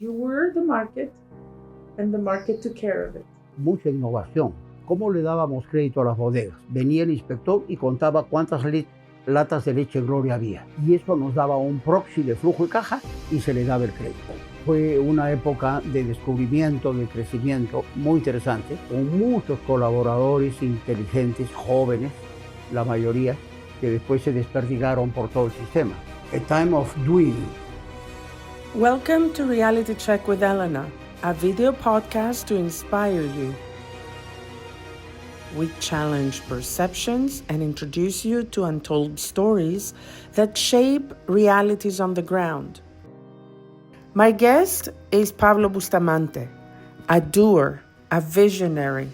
You were the market, and the market took care of it. Mucha innovación. ¿Cómo le dábamos crédito a las bodegas? Venía el inspector y contaba cuántas latas de leche Gloria había. Y eso nos daba un proxy de flujo de caja y se le daba el crédito. Fue una época de descubrimiento, de crecimiento muy interesante, con muchos colaboradores inteligentes, jóvenes, la mayoría, que después se desperdigaron por todo el sistema. A time of doing. Welcome to Reality Check with Elena, a video podcast to inspire you. We challenge perceptions and introduce you to untold stories that shape realities on the ground. My guest is Pablo Bustamante, a doer, a visionary,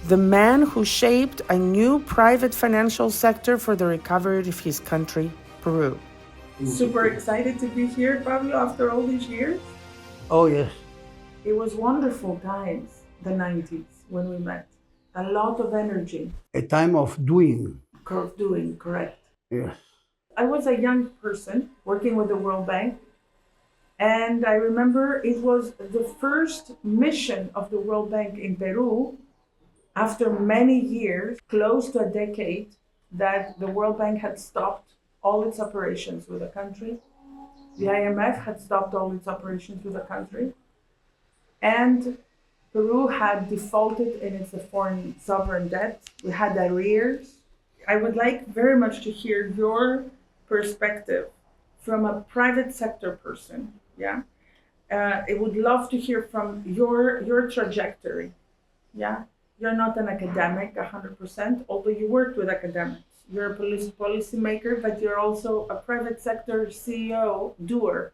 the man who shaped a new private financial sector for the recovery of his country, Peru. Super excited to be here, Pablo, after all these years. Oh, yes. It was wonderful times, the 90s, when we met. A lot of energy. A time of doing. Doing, correct. Yes. I was a young person working with the World Bank, and I remember it was the first mission of the World Bank in Peru after many years, close to a decade, that the World Bank had stopped all its operations with the country. The IMF had stopped all its operations with the country. And Peru had defaulted in its foreign sovereign debt. We had arrears. I would like very much to hear your perspective from a private sector person. Yeah, I would love to hear from your trajectory. Yeah, you're not an academic 100%, although you worked with academics. You're a policymaker, but you're also a private sector CEO, doer.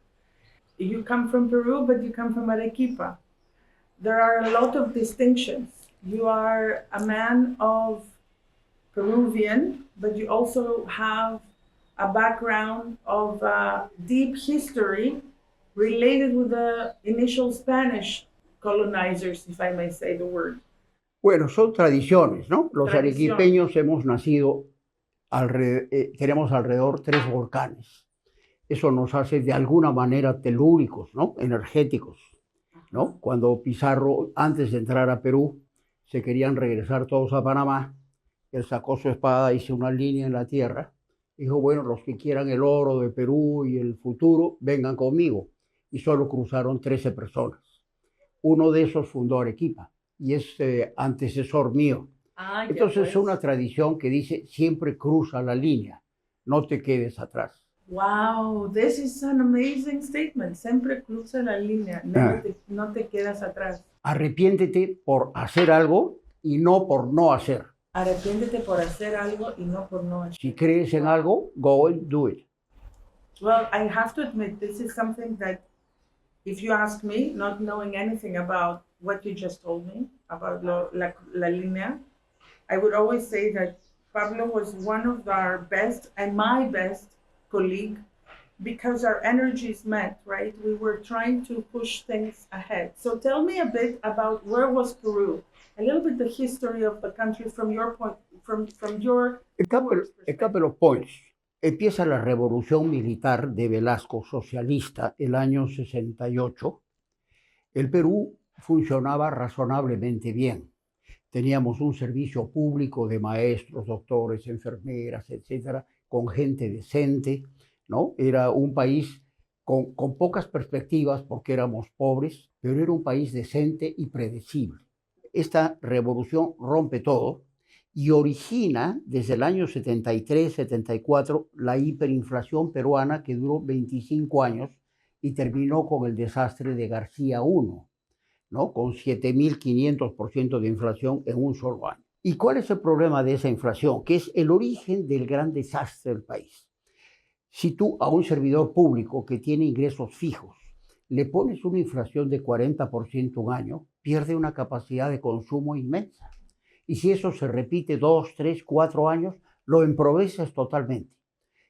You come from Peru, but you come from Arequipa. There are a lot of distinctions. You are a man of Peruvian, but you also have a background of deep history related with the initial Spanish colonizers, if I may say the word. Bueno, son tradiciones, ¿no? Los Tradición. arequipeños hemos nacido, tenemos alrededor 3 volcanes. Eso nos hace de alguna manera telúricos, ¿no? Energéticos, ¿no? Cuando Pizarro, antes de entrar a Perú, se querían regresar todos a Panamá, él sacó su espada, hizo una línea en la tierra, dijo, bueno, los que quieran el oro de Perú y el futuro, vengan conmigo. Y solo cruzaron 13 personas. Uno de esos fundó Arequipa y es antecesor mío. Entonces es una tradición que dice, siempre cruza la línea, no te quedes atrás. Wow, this is an amazing statement. Siempre cruza la línea, no te quedas atrás. Arrepiéntete por hacer algo y no por no hacer. Arrepiéntete por hacer algo y no por no hacer. Si crees en algo, go and do it. Well, I have to admit, this is something that, if you ask me, not knowing anything about what you just told me about la línea, I would always say that Pablo was one of our best and my best colleague because our energies met, right? We were trying to push things ahead. So tell me a bit about where was Peru, a little bit the history of the country from your point, from your A couple of points. Empieza la revolución militar de Velasco, socialista, el año 68. El Perú funcionaba razonablemente bien. Teníamos un servicio público de maestros, doctores, enfermeras, etcétera, con gente decente, ¿no? Era un país con pocas perspectivas porque éramos pobres, pero era un país decente y predecible. Esta revolución rompe todo y origina desde el año 73-74 la hiperinflación peruana que duró 25 años y terminó con el desastre de García I, ¿no? Con 7.500% de inflación en un solo año. ¿Y cuál es el problema de esa inflación? Que es el origen del gran desastre del país. Si tú a un servidor público que tiene ingresos fijos le pones una inflación de 40% un año, pierde una capacidad de consumo inmensa. Y si eso se repite 2, 3, 4 años, lo empobrecias totalmente.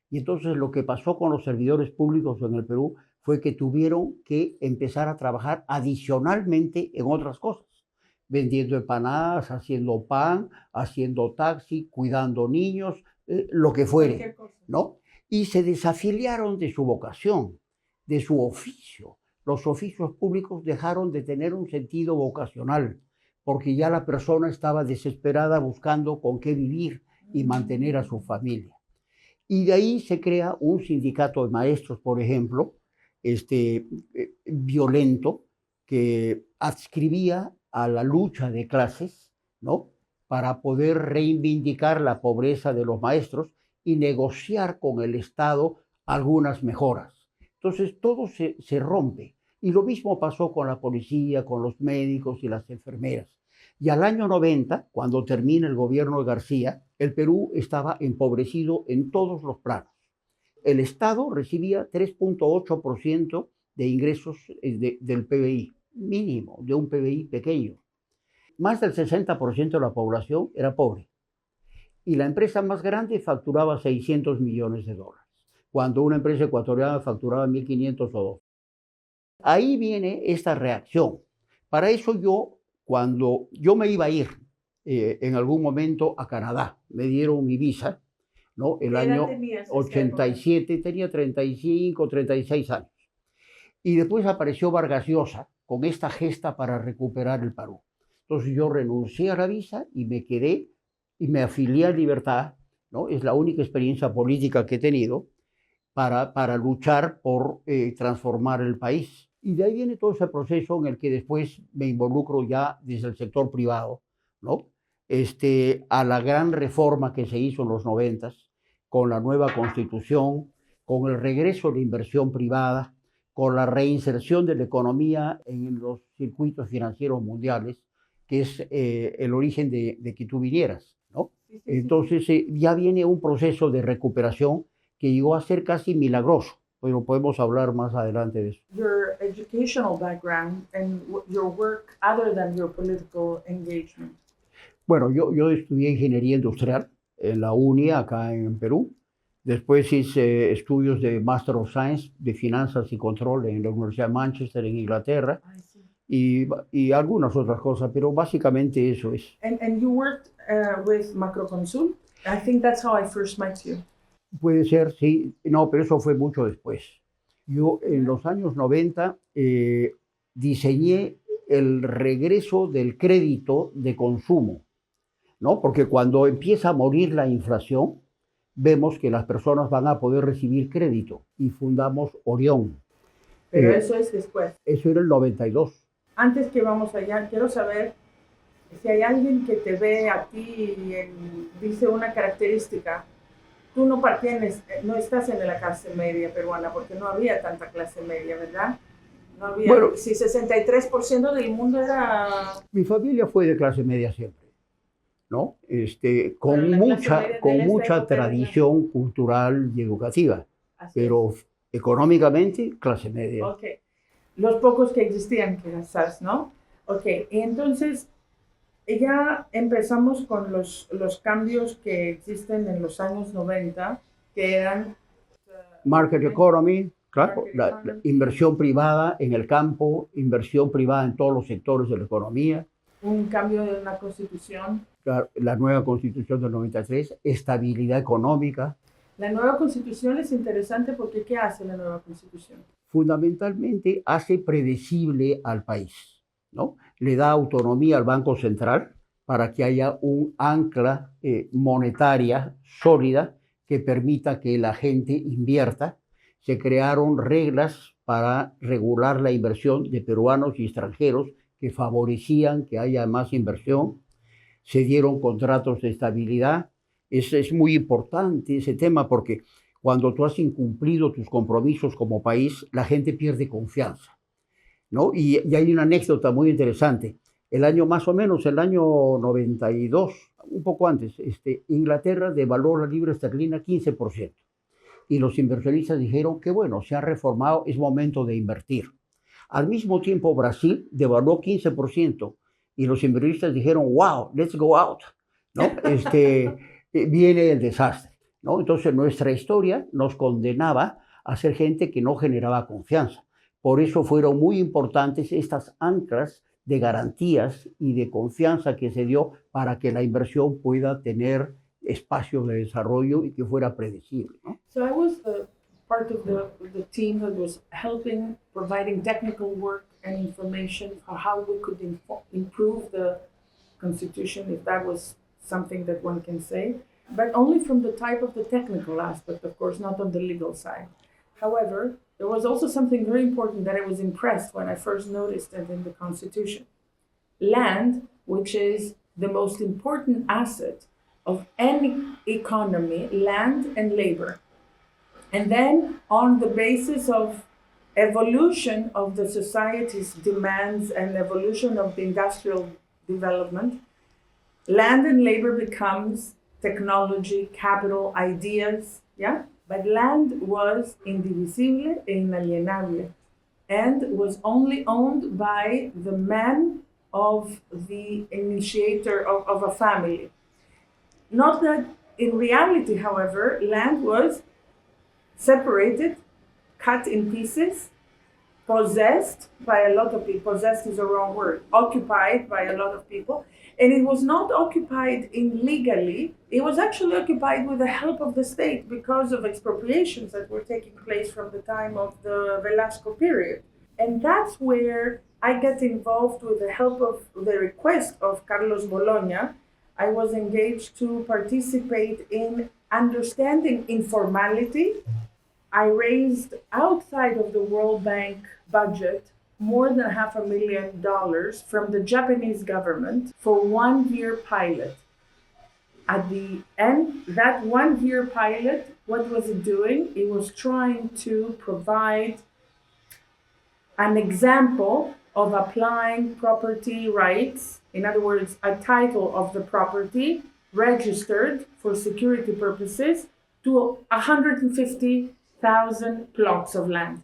Y entonces lo que pasó con los servidores públicos en el Perú fue que tuvieron que empezar a trabajar adicionalmente en otras cosas, vendiendo empanadas, haciendo pan, haciendo taxi, cuidando niños, lo que fuere, ¿no? Y se desafiliaron de su vocación, de su oficio, los oficios públicos dejaron de tener un sentido vocacional, porque ya la persona estaba desesperada buscando con qué vivir y mantener a su familia. Y de ahí se crea un sindicato de maestros, por ejemplo, violento, que adscribía a la lucha de clases, ¿no? Para poder reivindicar la pobreza de los maestros y negociar con el Estado algunas mejoras. Entonces todo se rompe. Y lo mismo pasó con la policía, con los médicos y las enfermeras. Y al año 90, cuando termina el gobierno de García, el Perú estaba empobrecido en todos los planos. El Estado recibía 3.8% de ingresos del PBI, mínimo, de un PBI pequeño. Más del 60% de la población era pobre. Y la empresa más grande facturaba $600 millones, cuando una empresa ecuatoriana facturaba 1.500 o 2. Ahí viene esta reacción. Para eso cuando yo me iba a ir en algún momento a Canadá, me dieron mi visa, ¿no? El año 87, tenía 35, 36 años. Y después apareció Vargas Llosa con esta gesta para recuperar el Perú. Entonces yo renuncié a la visa y me quedé y me afilié a Libertad, ¿no? Es la única experiencia política que he tenido para luchar por transformar el país. Y de ahí viene todo ese proceso en el que después me involucro ya desde el sector privado, ¿no? A la gran reforma que se hizo en los 90, con la nueva constitución, con el regreso de la inversión privada, con la reinserción de la economía en los circuitos financieros mundiales, que es el origen de que tú vinieras, ¿no? Sí, sí, entonces ya viene un proceso de recuperación que llegó a ser casi milagroso, pero podemos hablar más adelante de eso. Your educational background and your work other than your political engagement. Bueno, yo estudié ingeniería industrial en la UNI, acá en Perú. Después hice estudios de Master of Science de Finanzas y Control en la Universidad de Manchester, en Inglaterra, y algunas otras cosas, pero básicamente eso es. And you worked with Macroconsult? I think that's how I first met you. Puede ser, sí. No, pero eso fue mucho después. Yo en los años 90 diseñé el regreso del crédito de consumo, ¿no? Porque cuando empieza a morir la inflación, vemos que las personas van a poder recibir crédito y fundamos Orión. Pero eso es después. Eso era el 92. Antes que vamos allá, quiero saber si hay alguien que te ve a ti y dice una característica. Tú no estás en la clase media peruana, porque no había tanta clase media, ¿verdad? No había, bueno, si 63% del mundo era... Mi familia fue de clase media siempre, ¿no? Con mucha tradición cultural y educativa, pero económicamente clase media. Ok, los pocos que existían, quizás, ¿no? Ok, y entonces ya empezamos con los cambios que existen en los años 90, que eran... Market economy, claro, la inversión privada en el campo, inversión privada en todos los sectores de la economía. Un cambio de una constitución. La nueva constitución del 93, estabilidad económica. La nueva constitución es interesante porque ¿qué hace la nueva constitución? Fundamentalmente hace predecible al país, ¿no? Le da autonomía al Banco Central para que haya un ancla monetaria sólida que permita que la gente invierta. Se crearon reglas para regular la inversión de peruanos y extranjeros que favorecían que haya más inversión. Se dieron contratos de estabilidad. Es muy importante ese tema porque cuando tú has incumplido tus compromisos como país, la gente pierde confianza, ¿no? Y hay una anécdota muy interesante. El año 92, un poco antes, Inglaterra devaluó la libra esterlina 15%. Y los inversionistas dijeron que bueno, se ha reformado, es momento de invertir. Al mismo tiempo, Brasil devaluó 15%. Y los inversionistas dijeron, wow, let's go out, ¿no? Viene el desastre, ¿no? Entonces nuestra historia nos condenaba a ser gente que no generaba confianza. Por eso fueron muy importantes estas anclas de garantías y de confianza que se dio para que la inversión pueda tener espacios de desarrollo y que fuera predecible, ¿no? So I was part of the team that was helping, providing technical work and information for how we could improve the Constitution, if that was something that one can say, but only from the type of the technical aspect, of course, not on the legal side. However, there was also something very important that I was impressed when I first noticed it in the Constitution. Land, which is the most important asset of any economy, land and labor. And then on the basis of evolution of the society's demands and evolution of the industrial development, land and labor becomes technology, capital, ideas, yeah? But land was indivisible e inalienable and was only owned by the man of the initiator of a family. Not that in reality, however, land was separated, cut in pieces, possessed by a lot of people. Possessed is a wrong word. Occupied by a lot of people. And it was not occupied illegally. It was actually occupied with the help of the state because of expropriations that were taking place from the time of the Velasco period. And that's where I get involved with the help of the request of Carlos Bologna. I was engaged to participate in understanding informality. I raised outside of the World Bank budget more than $500,000 from the Japanese government for 1 year pilot. At the end, that 1 year pilot, what was it doing? It was trying to provide an example of applying property rights, in other words, a title of the property registered for security purposes to 150,000 plots of land.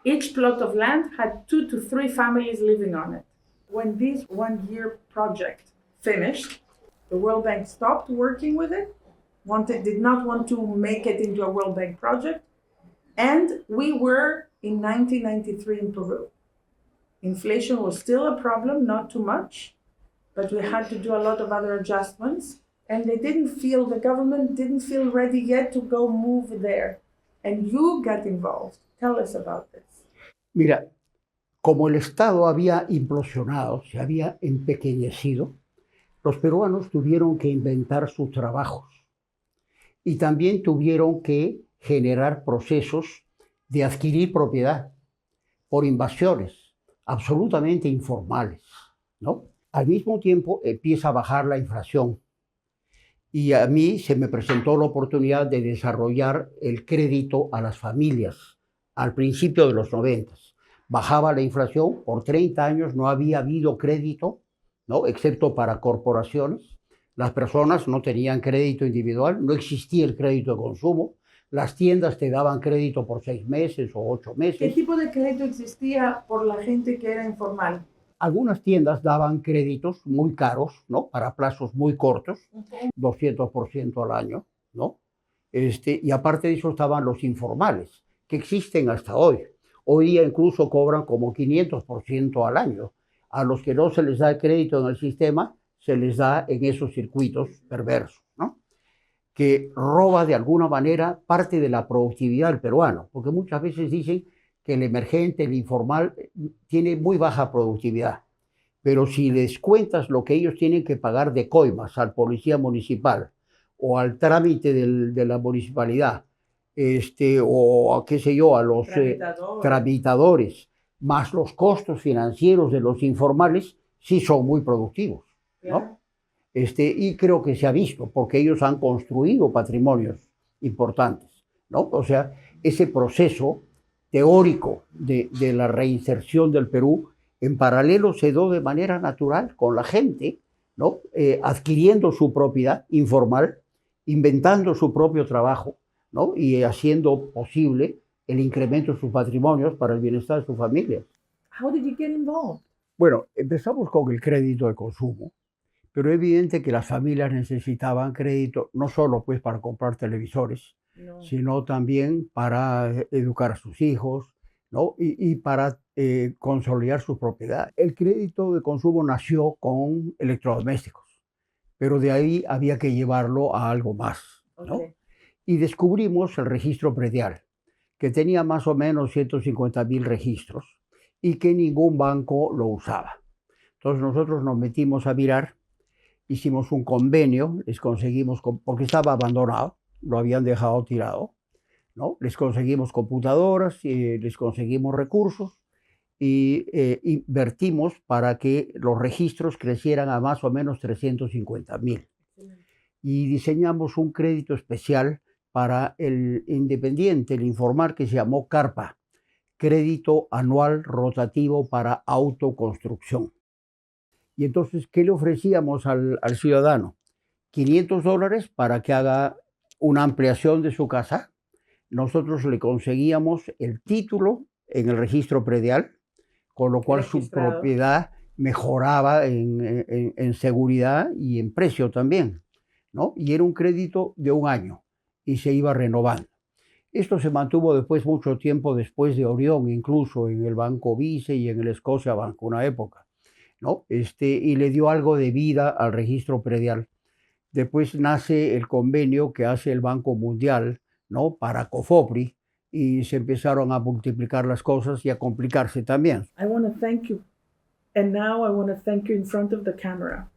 Each plot of land had 2 to 3 families living on it. When this 1 year project finished, the World Bank stopped working with it, did not want to make it into a World Bank project, and we were in 1993 in Peru. Inflation was still a problem, not too much, but we had to do a lot of other adjustments, and the government didn't feel ready yet to go move there. And you got involved. Tell us about this. Mira, como el Estado había implosionado, se había empequeñecido, los peruanos tuvieron que inventar sus trabajos y también tuvieron que generar procesos de adquirir propiedad por invasiones absolutamente informales, ¿no? Al mismo tiempo empieza a bajar la inflación y a mí se me presentó la oportunidad de desarrollar el crédito a las familias al principio de los 90. Bajaba la inflación, por 30 años no había habido crédito, ¿no? Excepto para corporaciones. Las personas no tenían crédito individual, no existía el crédito de consumo. Las tiendas te daban crédito por 6 meses o 8 meses. ¿Qué tipo de crédito existía por la gente que era informal? Algunas tiendas daban créditos muy caros, ¿no? Para plazos muy cortos, 200% al año, ¿no? Y aparte de eso estaban los informales, que existen hasta hoy. Hoy día incluso cobran como 500% al año. A los que no se les da el crédito en el sistema, se les da en esos circuitos perversos, ¿no? Que roba de alguna manera parte de la productividad del peruano, porque muchas veces dicen que el emergente, el informal, tiene muy baja productividad. Pero si les cuentas lo que ellos tienen que pagar de coimas al policía municipal o al trámite de la municipalidad, o qué sé yo, a los tramitadores, más los costos financieros de los informales, sí son muy productivos, ¿no? Y creo que se ha visto, porque ellos han construido patrimonios importantes, ¿no? O sea, ese proceso teórico de la reinserción del Perú, en paralelo se dio de manera natural con la gente, ¿no? Adquiriendo su propiedad informal, inventando su propio trabajo, ¿no? Y haciendo posible el incremento de sus patrimonios para el bienestar de sus familias. How did you get involved? Bueno, empezamos con el crédito de consumo, pero es evidente que las familias necesitaban crédito no solo pues para comprar televisores, sino también para educar a sus hijos, ¿no? Y para consolidar su propiedad. El crédito de consumo nació con electrodomésticos, pero de ahí había que llevarlo a algo más, ¿no? Okay. Y descubrimos el registro predial, que tenía más o menos 150,000 registros y que ningún banco lo usaba. Entonces nosotros nos metimos a mirar, hicimos un convenio, les conseguimos, porque estaba abandonado, lo habían dejado tirado, ¿no? Les conseguimos computadoras, les conseguimos recursos y invertimos para que los registros crecieran a más o menos 350,000. Y diseñamos un crédito especial para el independiente, el informal, que se llamó CARPA, Crédito Anual Rotativo para Autoconstrucción. Y entonces, ¿qué le ofrecíamos al ciudadano? $500 para que haga una ampliación de su casa. Nosotros le conseguíamos el título en el registro predial, con lo cual su Registrado. propiedad mejoraba en seguridad y en precio también, ¿no? Y era un crédito de un año y se iba renovando. Esto se mantuvo después, mucho tiempo después de Orión, incluso en el Banco Vice y en el Scotia Bank, una época, ¿no? Y le dio algo de vida al registro predial. Después nace el convenio que hace el Banco Mundial, ¿no? Para COFOPRI, y se empezaron a multiplicar las cosas y a complicarse también. I want to thank you. And now I want to thank you in front of the camera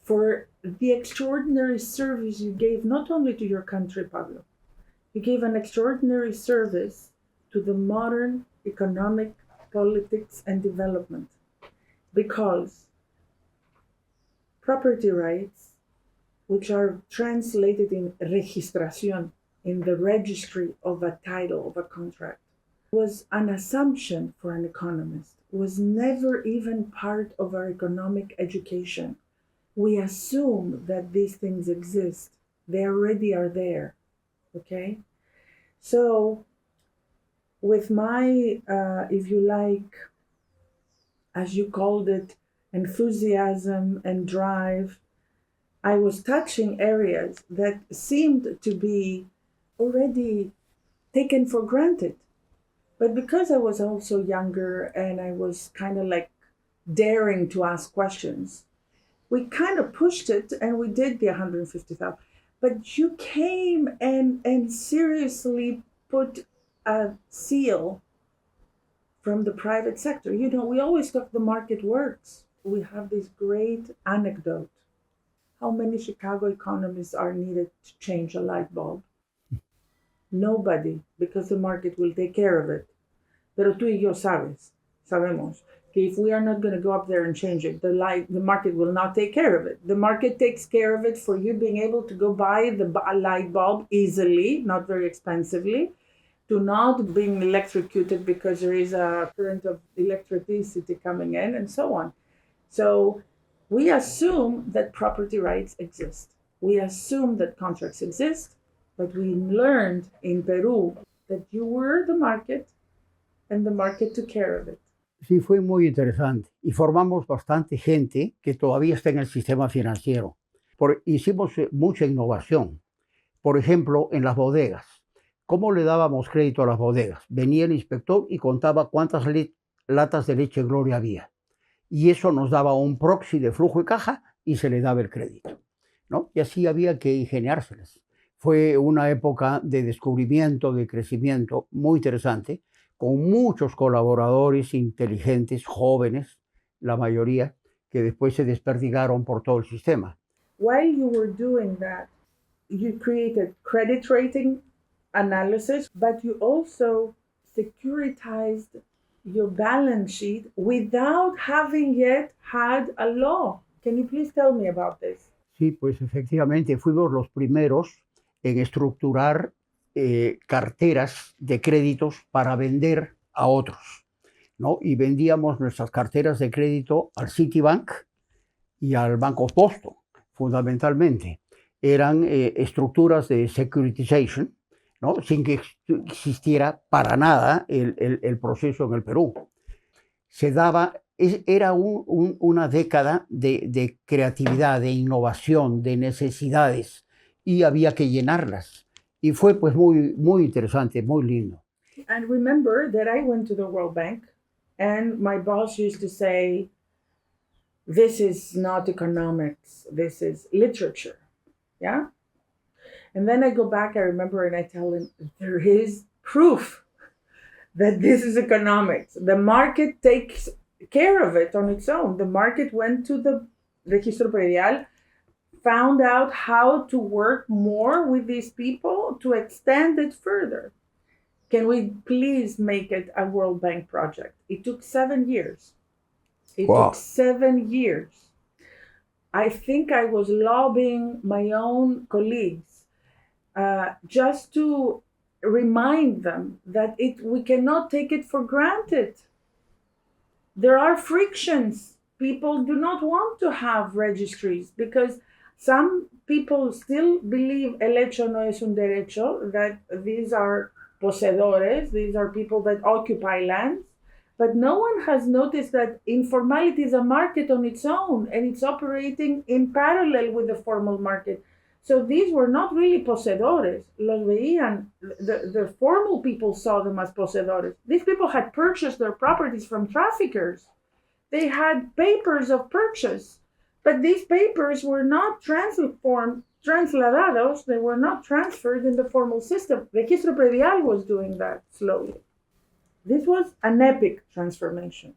for the extraordinary service you gave not only to your country, Pablo, you gave an extraordinary service to the modern economic, politics, and development, because property rights, which are translated in registración, in the registry of a title of a contract, was an assumption for an economist, was never even part of our economic education. We assume that these things exist. They already are there, okay? So with my, if you like, as you called it, enthusiasm and drive, I was touching areas that seemed to be already taken for granted. But because I was also younger and I was kind of like daring to ask questions, we kind of pushed it and we did the 150,000. But you came and seriously put a seal from the private sector. You know, we always talk the market works. We have this great anecdote. How many Chicago economists are needed to change a light bulb? Nobody, because the market will take care of it. Pero tú y yo sabemos que if we are not going to go up there and change it, the market will not take care of it. The market takes care of it for you being able to go buy the light bulb easily, not very expensively, to not being electrocuted because there is a current of electricity coming in, and so on. So we assume that property rights exist. We assume that contracts exist, but we learned in Peru that you were the market and the market took care of it. Sí, fue muy interesante y formamos bastante gente que todavía está en el sistema financiero. Hicimos mucha innovación. Por ejemplo, en las bodegas. ¿Cómo le dábamos crédito a las bodegas? Venía el inspector y contaba cuántas latas de leche Gloria había. Y eso nos daba un proxy de flujo de caja y se le daba el crédito, ¿no? Y así había que ingeniárselas. Fue una época de descubrimiento, de crecimiento muy interesante, con muchos colaboradores inteligentes, jóvenes, la mayoría, que después se desperdigaron por todo el sistema. While you were doing that, you created credit rating analysis, but you also securitized your balance sheet without having yet had a law. Can you please tell me about this? Sí, pues efectivamente fuimos los primeros en estructurar carteras de créditos para vender a otros, ¿no? Y vendíamos nuestras carteras de crédito al Citibank y al Banco Boston, fundamentalmente. Eran estructuras de securitization, ¿no? Sin que existiera para nada el proceso en el Perú. Se daba, era una década de creatividad, de innovación, de necesidades, y había que llenarlas. Y fue pues muy, muy interesante, muy lindo. And remember that I went to the World Bank and my boss used to say, this is not economics, this is literature, yeah? And then I go back, I remember, and I tell him, there is proof that this is economics. The market takes care of it on its own. The market went to the Registro Predial, found out how to work more with these people to extend it further. Can we please make it a World Bank project? It took 7 years. It Wow. took 7 years. I think I was lobbying my own colleagues just to remind them that we cannot take it for granted. There are frictions. People do not want to have registries because some people still believe el hecho no es un derecho, that these are poseedores, these are people that occupy lands. But no one has noticed that informality is a market on its own and it's operating in parallel with the formal market. So these were not really poseedores. Los veían, the formal people saw them as poseedores. These people had purchased their properties from traffickers. They had papers of purchase, but these papers were not trasladados, they were not transferred in the formal system. Registro Predial was doing that slowly. This was an epic transformation.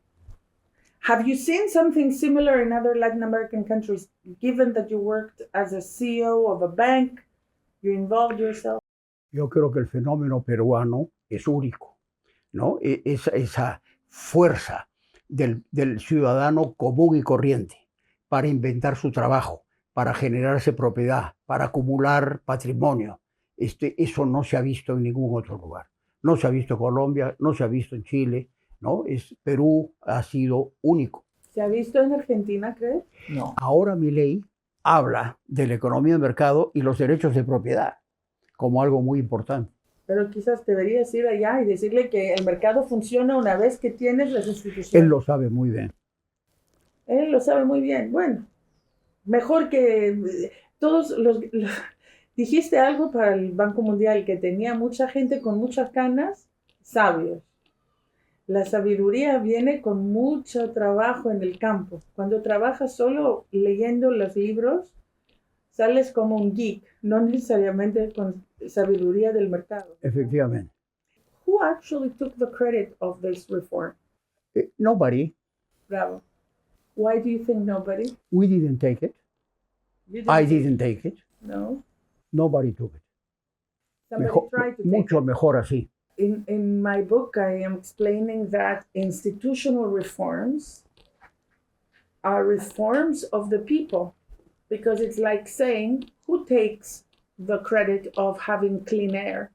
Have you seen something similar in other Latin American countries, given that you worked as a CEO of a bank, you involved yourself? Yo creo que el fenómeno peruano es único, ¿no? Esa fuerza del ciudadano común y corriente para inventar su trabajo, para generarse propiedad, para acumular patrimonio. Eso no se ha visto en ningún otro lugar. No se ha visto en Colombia, no se ha visto en Chile, ¿no? Perú ha sido único. ¿Se ha visto en Argentina, crees? No. Ahora Milei habla de la economía de mercado y los derechos de propiedad como algo muy importante. Pero quizás deberías ir allá y decirle que el mercado funciona una vez que tienes las instituciones. Él lo sabe muy bien. Él lo sabe muy bien. Bueno, mejor que todos los... Dijiste algo para el Banco Mundial, que tenía mucha gente con muchas canas, sabios. La sabiduría viene con mucho trabajo en el campo. Cuando trabajas solo leyendo los libros, sales como un geek, no necesariamente con sabiduría del mercado. Efectivamente. Who actually took the credit of this reform? Nobody. Bravo. Why do you think nobody? We didn't take it. You I didn't take it. No. Nobody took it. Somebody tried to take Mucho it. mejor así. In my book, I am explaining that institutional reforms are reforms of the people, because it's like saying, who takes the credit of having clean air?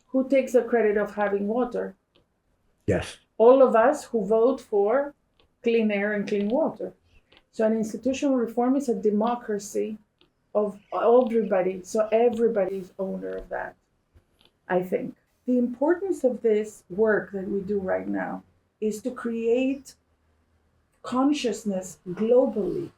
Who takes the credit of having water? Yes. All of us who vote for clean air and clean water. So an institutional reform is a democracy of everybody, so everybody is owner of that, I think. The importance of this work that we do right now is to create consciousness globally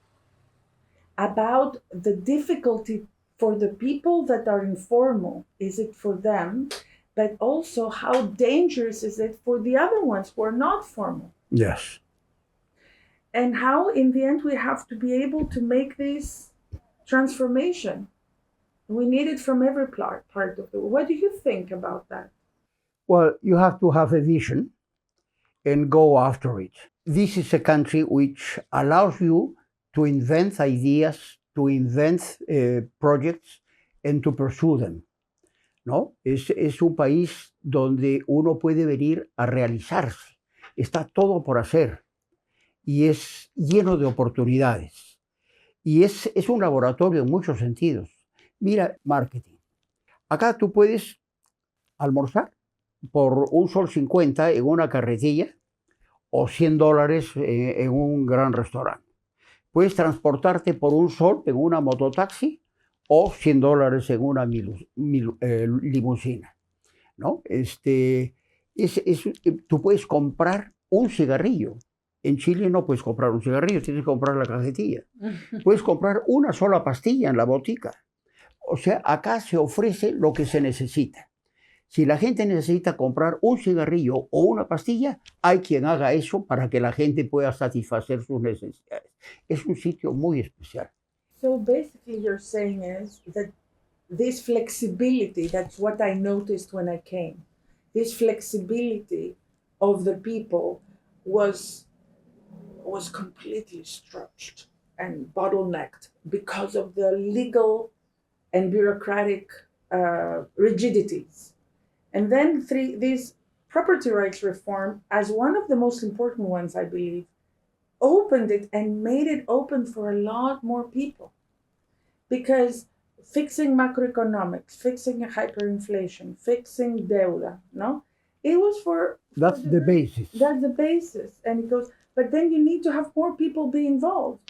about the difficulty for the people that are informal. Is it for them? But also how dangerous is it for the other ones who are not formal? Yes. And how in the end we have to be able to make this transformation. We need it from every part of the world. What do you think about that? Well, you have to have a vision and go after it. This is a country which allows you to invent ideas, to invent projects, and to pursue them, ¿no? Es un país donde uno puede venir a realizarse. Está todo por hacer y es lleno de oportunidades. Y es un laboratorio en muchos sentidos. Mira, marketing. Acá tú puedes almorzar por $1.50 en una carretilla o $100 en un gran restaurante. Puedes transportarte por $1 en una mototaxi o $100 en una limusina, ¿no? Tú puedes comprar un cigarrillo. En Chile no puedes comprar un cigarrillo, tienes que comprar la cajetilla. Puedes comprar una sola pastilla en la botica. O sea, acá se ofrece lo que se necesita. Si la gente necesita comprar un cigarrillo o una pastilla, hay quien haga eso para que la gente pueda satisfacer sus necesidades. Es un sitio muy especial. So basically you're saying is that this flexibility, that's what I noticed when I came. This flexibility of the people was completely stretched and bottlenecked because of the legal and bureaucratic rigidities. And then this property rights reform, as one of the most important ones, I believe, opened it and made it open for a lot more people. Because fixing macroeconomics, fixing hyperinflation, fixing deuda, no? It was for... That's the basis. That's the basis. And it goes, but then you need to have more people be involved.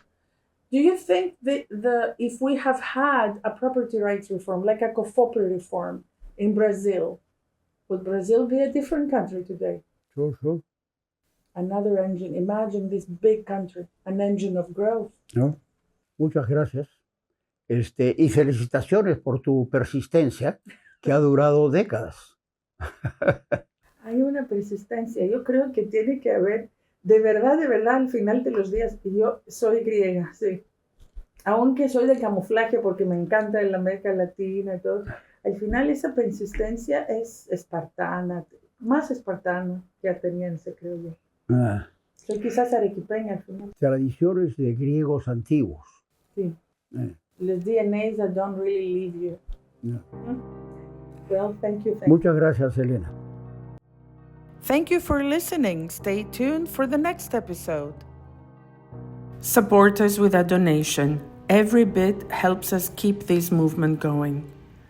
Do you think that if we have had a property rights reform, like a COFOPRI reform in Brazil, would Brazil be a different country today? Sure. Another engine. Imagine this big country, an engine of growth. ¿No? Muchas gracias. Y felicitaciones por tu persistencia, que ha durado décadas. Hay una persistencia. Yo creo que tiene que haber, de verdad, al final de los días, y yo soy griega, sí. Aunque soy de camuflaje porque me encanta la América Latina y todo, al final esa persistencia es espartana, más espartana que ateniense, creo yo. Soy quizás arequipeña al final. Tradiciones de griegos antiguos. Sí. Los DNAs that don't really leave you. Well, thank you. Muchas gracias, Elena. Thank you for listening. Stay tuned for the next episode. Support us with a donation. Every bit helps us keep this movement going.